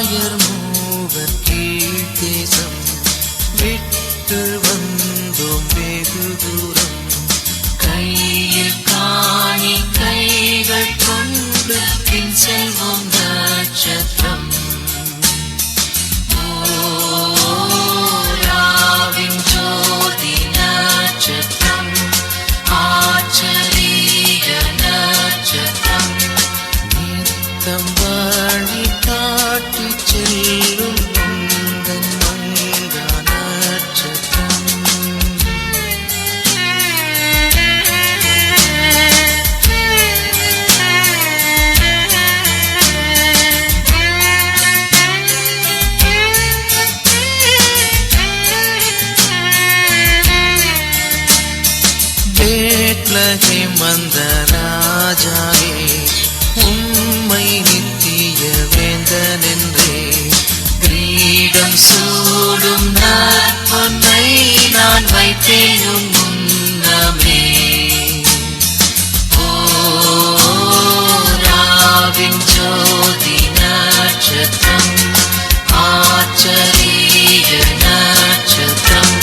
ஆயர் மூவர் கீழ் தேசம் விட்டு வந்தோம் வெகு தூரம். கையில் காணி கைகள் கொண்டு பின் செல்வோம் நட்சத்திரம். ராவின் ஜோதி நட்சத்திரம், ஆச்சரிய நட்சத்திரம், நித்தம் வழி காட்டி செல்லும் உந்தன் மங்கா நட்சத்திரம். பெத்லகேம் வந்த ராஜாவே, உம்மை நித்திய வேந்தனென்றே கிரீடம் சூடும் நற்பொன்னை நான் வைத்தேன் உன் முன்னமே. ராவின் ஜோதி நட்சத்திரம், ஆச்சரிய நட்சத்திரம்,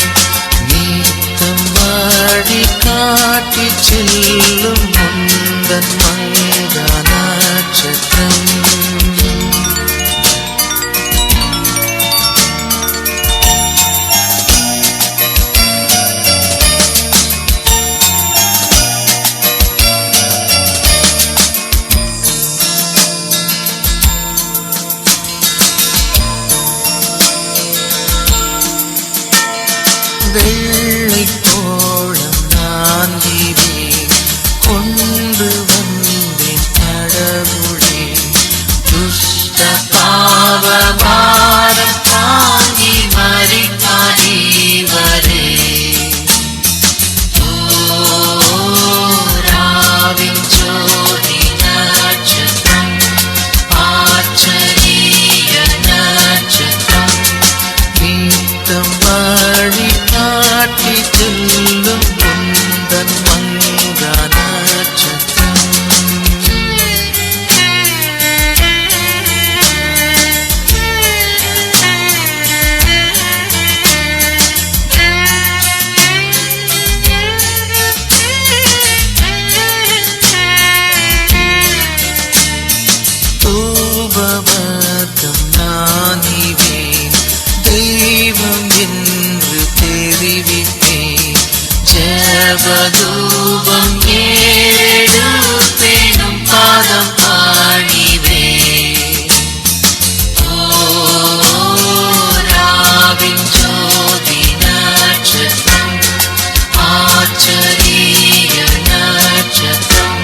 நித்தம் வழி காட்டி செல்லும் உந்தன் மங்கா நட்சத்திரம். வெள்ளை கோலம் நான் கீதே கொண்டு வந்தேன் கடவுளே. துஷ்ட பாவ பாரம் தாங்கி மரித்தாடிவரே. ராவின் ஜோதி நட்சத்திரம், ஆச்சரிய நட்சத்திரம், நித்தம் வழி காட்டி செல்லும் உந்தன் மங்கா நட்சத்திரம். தூபவர்க்கம் நானிவேன், தெய்வம் என்று தெரிவிப்பேன். ஜபதூபம் ஏழுப்பேனும் பாதம் பணிவேன். ராவின் ஜோதி நட்சத்திரம், ஆச்சரிய நட்சத்திரம்,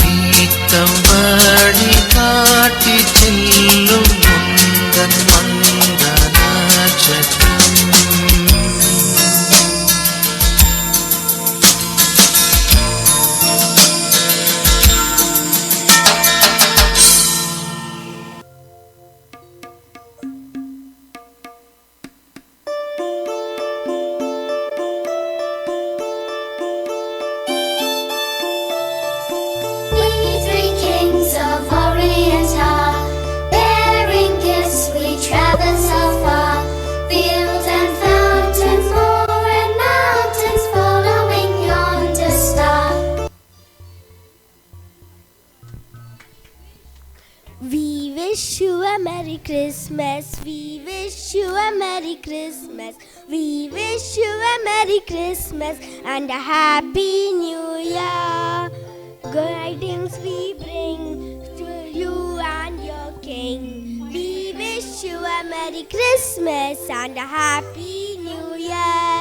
நித்தம் வழி காட்டி செல்லும் உந்தன் மங்கா நட்சத்திரம். We three kings of Orient are, bearing gifts we travel so far. Field and fountain, moor and mountains, following yonder star. We wish you a Merry Christmas. We wish you a Merry Christmas. We wish you a Merry Christmas and a Happy New Year. Tidings we bring to you and your King. We wish you a Merry Christmas and a Happy New Year.